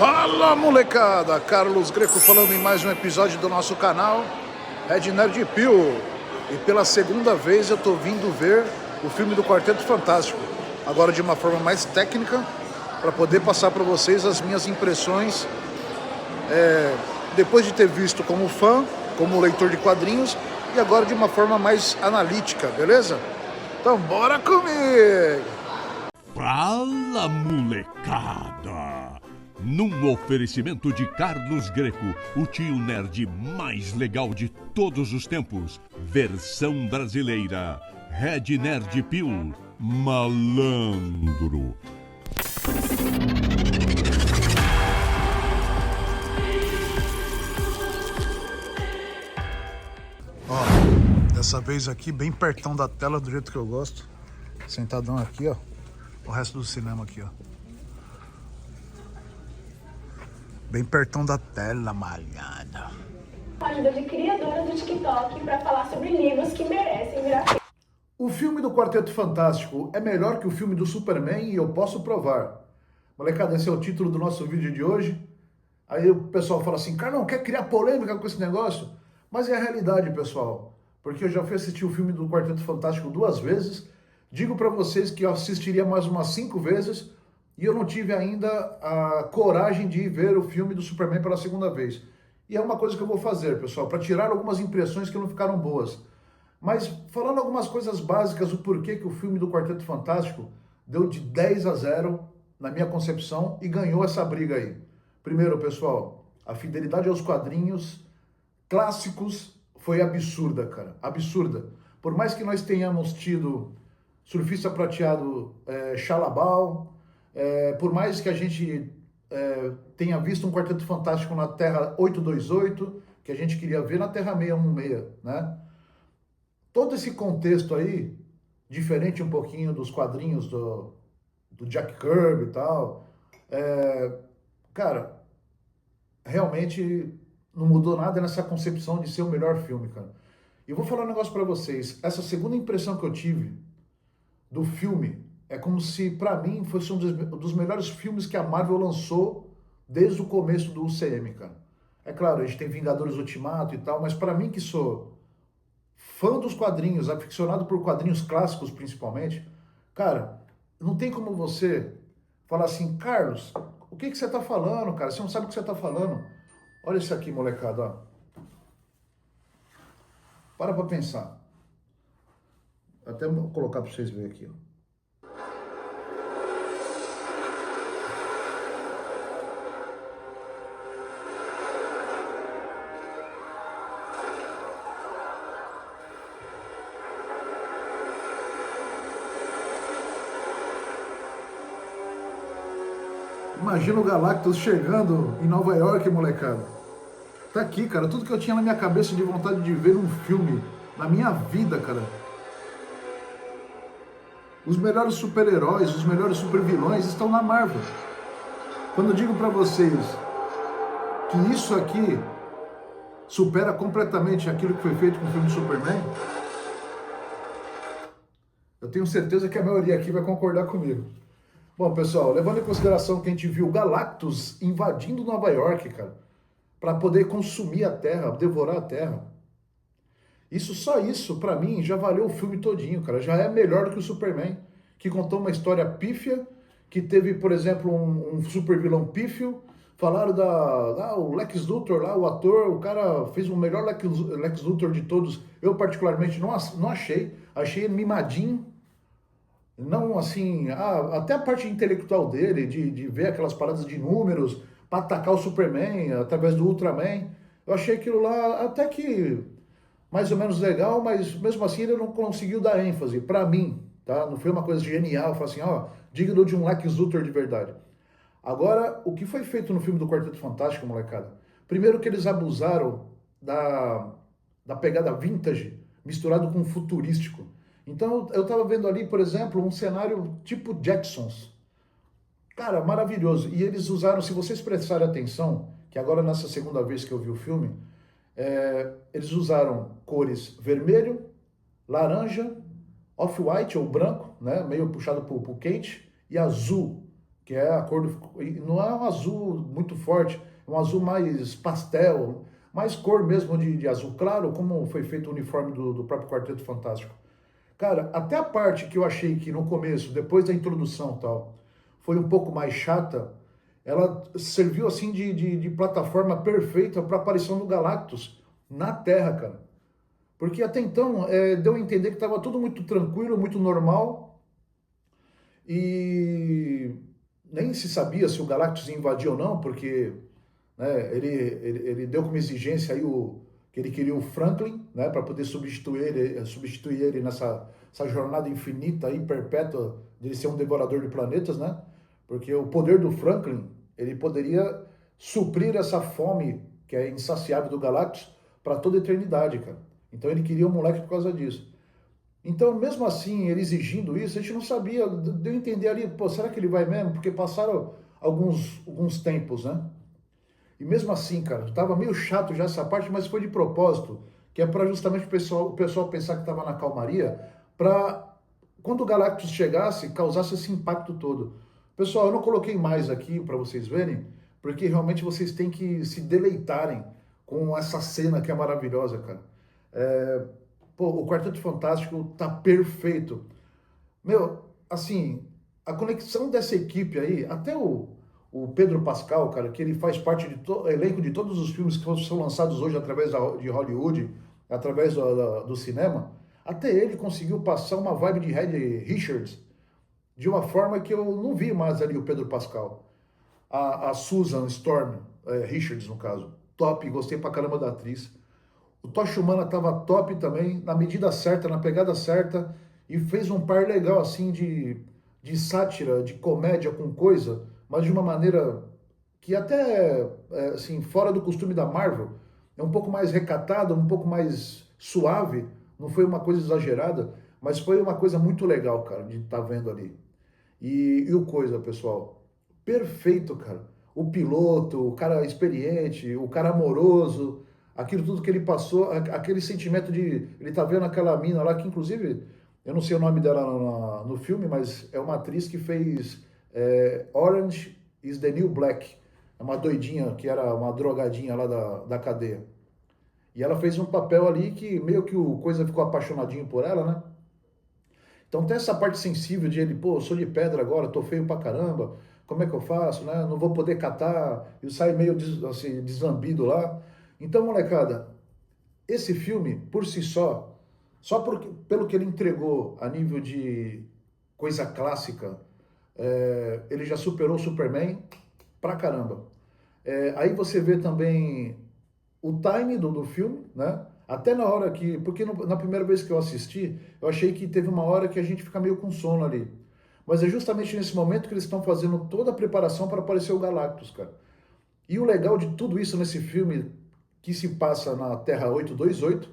Fala molecada, Carlos Greco falando em mais um episódio do nosso canal Red Nerd Pill. E pela segunda vez eu tô vindo ver o filme do Quarteto Fantástico, agora de uma forma mais técnica, para poder passar para vocês as minhas impressões depois de ter visto como fã, como leitor de quadrinhos e agora de uma forma mais analítica, beleza? Então bora comigo! Fala molecada! Num oferecimento de Carlos Greco, o tio nerd mais legal de todos os tempos, versão brasileira, Red Nerd Pill, malandro. Ó, dessa vez aqui bem pertão da tela, do jeito que eu gosto, sentadão aqui, ó, o resto do cinema aqui, ó. Bem pertão da tela, malhada. Ajuda de criadoras do TikTok para falar sobre livros que merecem virar filme. O filme do Quarteto Fantástico é melhor que o filme do Superman e eu posso provar. Molecada, esse é o título do nosso vídeo de hoje. Aí o pessoal fala assim, Carlão, quer criar polêmica com esse negócio? Mas é a realidade, pessoal. Porque eu já fui assistir o filme do Quarteto Fantástico 2 vezes. Digo para vocês que eu assistiria mais umas 5 vezes. E eu não tive ainda a coragem de ir ver o filme do Superman pela segunda vez. E é uma coisa que eu vou fazer, pessoal, para tirar algumas impressões que não ficaram boas. Mas falando algumas coisas básicas, o porquê que o filme do Quarteto Fantástico deu de 10-0 na minha concepção e ganhou essa briga aí. Primeiro, pessoal, a fidelidade aos quadrinhos clássicos foi absurda, cara. Absurda. Por mais que nós tenhamos tido Surfista Prateado, Xalabal, por mais que a gente tenha visto um Quarteto Fantástico na Terra 828, que a gente queria ver na Terra 616, né? Todo esse contexto aí, diferente um pouquinho dos quadrinhos do Jack Kirby e tal, cara, realmente não mudou nada nessa concepção de ser o melhor filme, cara. E eu vou falar um negócio pra vocês, essa segunda impressão que eu tive do filme é como se, pra mim, fosse um dos melhores filmes que a Marvel lançou desde o começo do UCM, cara. É claro, a gente tem Vingadores Ultimato e tal, mas pra mim que sou fã dos quadrinhos, aficionado por quadrinhos clássicos principalmente, cara, não tem como você falar assim, Carlos, o que você tá falando, cara? Você não sabe o que você tá falando. Olha isso aqui, molecada, ó. Pra pensar. Até vou colocar pra vocês verem aqui, ó. Imagina o Galactus chegando em Nova York, molecada. Tá aqui, cara. Tudo que eu tinha na minha cabeça de vontade de ver num filme, na minha vida, cara. Os melhores super-heróis, os melhores super-vilões estão na Marvel. Quando eu digo pra vocês que isso aqui supera completamente aquilo que foi feito com o filme Superman, eu tenho certeza que a maioria aqui vai concordar comigo. Bom, pessoal, levando em consideração que a gente viu o Galactus invadindo Nova York, cara, para poder consumir a Terra, devorar a Terra. Só isso, pra mim, já valeu o filme todinho, cara. Já é melhor do que o Superman, que contou uma história pífia, que teve, por exemplo, um super vilão pífio. Falaram o Lex Luthor lá, o ator, o cara fez o melhor Lex Luthor de todos. Eu, particularmente, não achei. Achei ele mimadinho. Não assim, até a parte intelectual dele, de ver aquelas paradas de números, para atacar o Superman através do Ultraman. Eu achei aquilo lá até que mais ou menos legal, mas mesmo assim ele não conseguiu dar ênfase, pra mim, tá? Não foi uma coisa genial, falar assim, digno de um Lex Luthor de verdade. Agora, o que foi feito no filme do Quarteto Fantástico, molecada? Primeiro que eles abusaram da pegada vintage, misturado com futurístico. Então, eu tava vendo ali, por exemplo, um cenário tipo Jacksons. Cara, maravilhoso. E eles usaram, se vocês prestarem atenção, que agora nessa segunda vez que eu vi o filme, eles usaram cores vermelho, laranja, off-white ou branco, né, meio puxado pro quente, e azul. que é a cor do... Não é um azul muito forte, é um azul mais pastel, mais cor mesmo de azul claro, como foi feito o uniforme do próprio Quarteto Fantástico. Cara, até a parte que eu achei que no começo, depois da introdução e tal, foi um pouco mais chata, ela serviu assim de plataforma perfeita para a aparição do Galactus na Terra, cara. Porque até então deu a entender que estava tudo muito tranquilo, muito normal, e nem se sabia se o Galactus ia invadir ou não, porque né, ele deu como exigência aí que ele queria o Franklin, né, para poder substituir ele nessa essa jornada infinita e perpétua de ele ser um devorador de planetas, né? Porque o poder do Franklin, ele poderia suprir essa fome que é insaciável do Galactus para toda a eternidade, cara. Então ele queria o moleque por causa disso. Então, mesmo assim, ele exigindo isso, a gente não sabia, deu a entender ali, pô, será que ele vai mesmo? Porque passaram alguns tempos, né? E mesmo assim, cara, tava meio chato já essa parte, mas foi de propósito, que é para justamente o pessoal pensar que tava na calmaria, para quando o Galactus chegasse, causasse esse impacto todo. Pessoal, eu não coloquei mais aqui para vocês verem, porque realmente vocês têm que se deleitarem com essa cena que é maravilhosa, cara. Pô, o Quarteto Fantástico tá perfeito. Meu, assim, a conexão dessa equipe aí, até o Pedro Pascal, cara, que ele faz parte do elenco de todos os filmes que são lançados hoje através de Hollywood, através do cinema, até ele conseguiu passar uma vibe de Reed Richards de uma forma que eu não vi mais ali o Pedro Pascal. A Susan Storm, Richards no caso, top, gostei pra caramba da atriz. O Tocha Humana tava top também, na medida certa, na pegada certa, e fez um par legal assim de sátira, de comédia com coisa, mas de uma maneira que até, assim, fora do costume da Marvel, é um pouco mais recatada, um pouco mais suave, não foi uma coisa exagerada, mas foi uma coisa muito legal, cara, de estar vendo ali. E o coisa, pessoal, perfeito, cara. O piloto, o cara experiente, o cara amoroso, aquilo tudo que ele passou, aquele sentimento de... Ele tá vendo aquela mina lá, que inclusive, eu não sei o nome dela no filme, mas é uma atriz que fez Orange is the New Black. É uma doidinha, que era uma drogadinha lá da cadeia. E ela fez um papel ali que meio que o Coisa ficou apaixonadinho por ela, né? Então tem essa parte sensível de ele, pô, eu sou de pedra agora, tô feio pra caramba, como é que eu faço, né? Não vou poder catar, e sai meio assim, desambido lá. Então, molecada, esse filme, por si só pelo que ele entregou a nível de coisa clássica, ele já superou o Superman pra caramba. Aí você vê também o time do filme, né? Até na hora que... Porque na primeira vez que eu assisti, eu achei que teve uma hora que a gente fica meio com sono ali. Mas é justamente nesse momento que eles estão fazendo toda a preparação para aparecer o Galactus, cara. E o legal de tudo isso nesse filme, que se passa na Terra 828,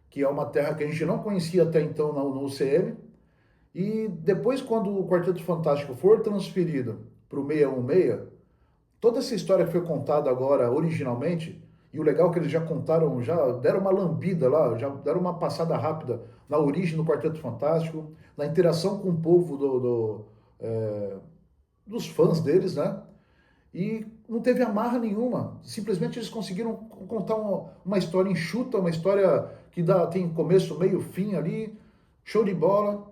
que é uma terra que a gente não conhecia até então no UCM, e depois quando o Quarteto Fantástico for transferido para o 616, toda essa história que foi contada agora originalmente, e o legal é que eles já contaram, já deram uma lambida lá, já deram uma passada rápida na origem do Quarteto Fantástico, na interação com o povo dos fãs deles, né? E não teve amarra nenhuma. Simplesmente eles conseguiram contar uma história enxuta, uma história que tem começo, meio, fim ali. Show de bola.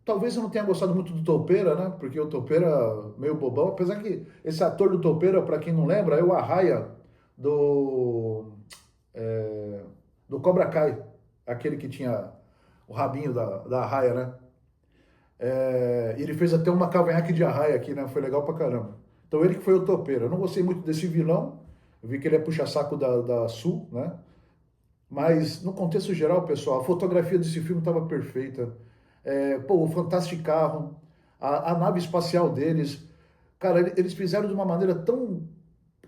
Talvez eu não tenha gostado muito do Toupeira, né? Porque o Toupeira meio bobão. Apesar que esse ator do Toupeira, para quem não lembra, é o Arraia do Cobra Kai. Aquele que tinha o rabinho da Arraia, né? Ele fez até uma cavanhaque de arraia aqui, né? Foi legal pra caramba. Então ele que foi o Topeira. Eu não gostei muito desse vilão. Eu vi que ele é puxa-saco da Sul, né? Mas no contexto geral, pessoal, a fotografia desse filme estava perfeita. O fantástico carro, a nave espacial deles. Cara, eles fizeram de uma maneira tão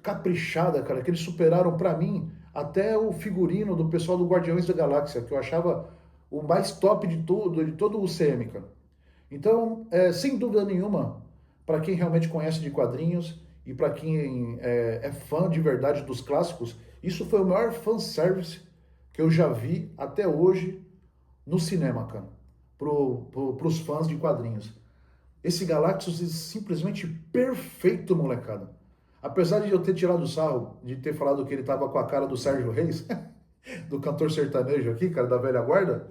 caprichada, cara, que eles superaram pra mim até o figurino do pessoal do Guardiões da Galáxia, que eu achava o mais top de todo o CM, cara. Então, sem dúvida nenhuma, para quem realmente conhece de quadrinhos e para quem é fã de verdade dos clássicos, isso foi o maior fanservice que eu já vi até hoje no cinema, cara, pros fãs de quadrinhos. Esse Galactus é simplesmente perfeito, molecada. Apesar de eu ter tirado o sarro, de ter falado que ele tava com a cara do Sérgio Reis, do cantor sertanejo aqui, cara, da velha guarda,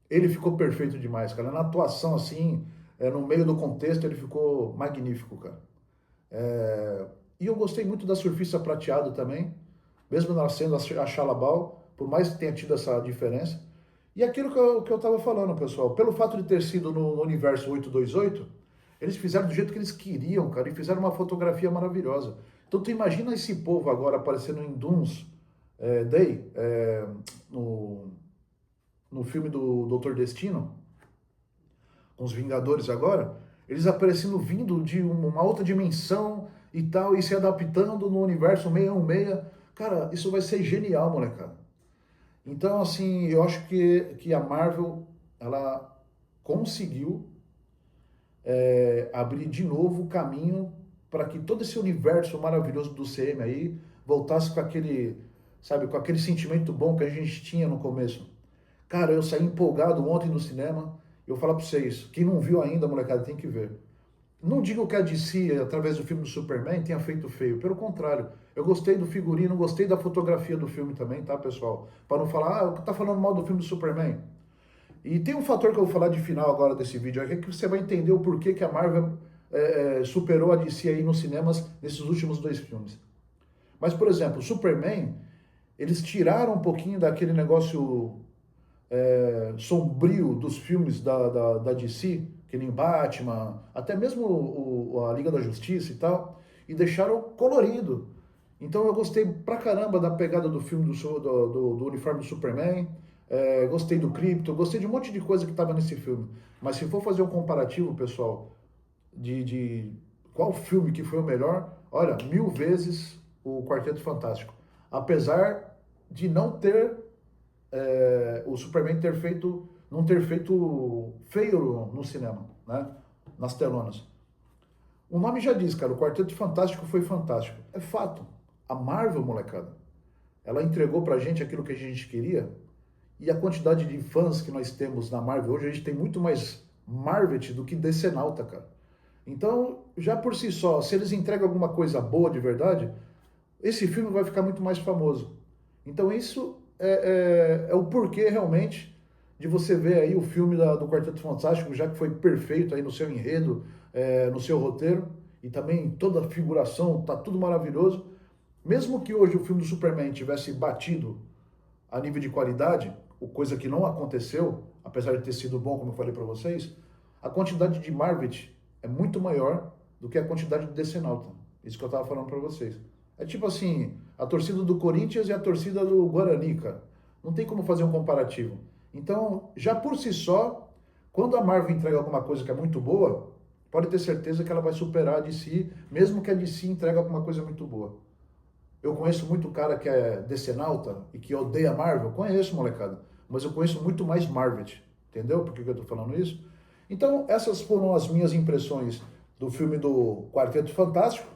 ele ficou perfeito demais, cara. Na atuação, assim, no meio do contexto, ele ficou magnífico, cara. E eu gostei muito da Surfista Prateado também, mesmo ela sendo a Xalabal, por mais que tenha tido essa diferença. E aquilo que eu tava falando, pessoal, pelo fato de ter sido no universo 828, eles fizeram do jeito que eles queriam, cara, e fizeram uma fotografia maravilhosa. Então tu imagina esse povo agora aparecendo em Doomsday, no filme do Doutor Destino, com os Vingadores agora, eles aparecendo vindo de uma outra dimensão e tal, e se adaptando no universo 616. Cara, isso vai ser genial, molecada. Então, assim, eu acho que a Marvel, ela conseguiu abrir de novo o caminho para que todo esse universo maravilhoso do CM aí voltasse com aquele, sabe, com aquele sentimento bom que a gente tinha no começo. Cara, eu saí empolgado ontem no cinema. Eu vou falar para vocês, quem não viu ainda, molecada, tem que ver. Não digo que a DC, através do filme do Superman, tenha feito feio. Pelo contrário, eu gostei do figurino, gostei da fotografia do filme também, tá, pessoal? Para não falar, tá falando mal do filme do Superman. E tem um fator que eu vou falar de final agora desse vídeo, é que você vai entender o porquê que a Marvel superou a DC aí nos cinemas nesses últimos 2 filmes. Mas, por exemplo, o Superman, eles tiraram um pouquinho daquele negócio sombrio dos filmes da DC, que nem Batman, até mesmo a Liga da Justiça e tal, e deixaram colorido. Então eu gostei pra caramba da pegada do filme do uniforme do Superman, gostei do Krypto, gostei de um monte de coisa que estava nesse filme. Mas se for fazer um comparativo, pessoal, de qual filme que foi o melhor, olha, 1000 vezes o Quarteto Fantástico. Apesar de não ter o Superman não ter feito feio no cinema, né? Nas telonas. O nome já diz, cara, o Quarteto Fantástico foi fantástico. É fato. A Marvel, molecada, ela entregou pra gente aquilo que a gente queria, e a quantidade de fãs que nós temos na Marvel hoje, a gente tem muito mais Marvet do que Decenalta, cara. Então, já por si só, se eles entregam alguma coisa boa de verdade, esse filme vai ficar muito mais famoso. Então isso é o porquê realmente de você ver aí o filme do Quarteto Fantástico, já que foi perfeito aí no seu enredo, no seu roteiro, e também toda a figuração, tá tudo maravilhoso. Mesmo que hoje o filme do Superman tivesse batido a nível de qualidade, coisa que não aconteceu, apesar de ter sido bom, como eu falei para vocês, a quantidade de Marvet é muito maior do que a quantidade de Decenalta. Isso que eu tava falando para vocês. É tipo assim, a torcida do Corinthians e a torcida do Guarani, cara. Não tem como fazer um comparativo. Então, já por si só, quando a Marvel entrega alguma coisa que é muito boa, pode ter certeza que ela vai superar a DC, mesmo que a DC entregue alguma coisa muito boa. Eu conheço muito cara que é decenalta e que odeia Marvel. Conheço, molecada. Mas eu conheço muito mais Marvet. Entendeu por que eu tô falando isso? Então, essas foram as minhas impressões do filme do Quarteto Fantástico.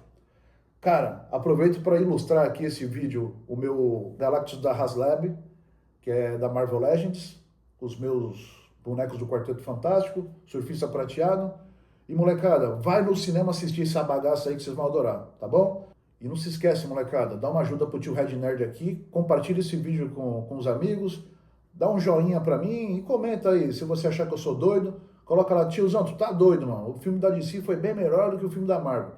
Cara, aproveito para ilustrar aqui esse vídeo, o meu Galactus da Haslab, que é da Marvel Legends, os meus bonecos do Quarteto Fantástico, Surfista Prateado. E, molecada, vai no cinema assistir essa bagaça aí que vocês vão adorar, tá bom? E não se esquece, molecada, dá uma ajuda pro tio Red Nerd aqui, compartilha esse vídeo com os amigos, dá um joinha pra mim e comenta aí se você achar que eu sou doido. Coloca lá, tiozão, tu tá doido, mano. O filme da DC foi bem melhor do que o filme da Marvel.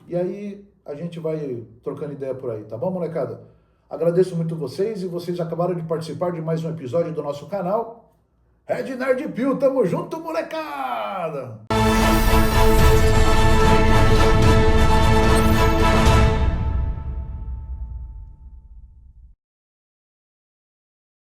E aí a gente vai trocando ideia por aí, tá bom, molecada? Agradeço muito vocês e vocês acabaram de participar de mais um episódio do nosso canal. Red Nerd Pio, tamo junto, molecada!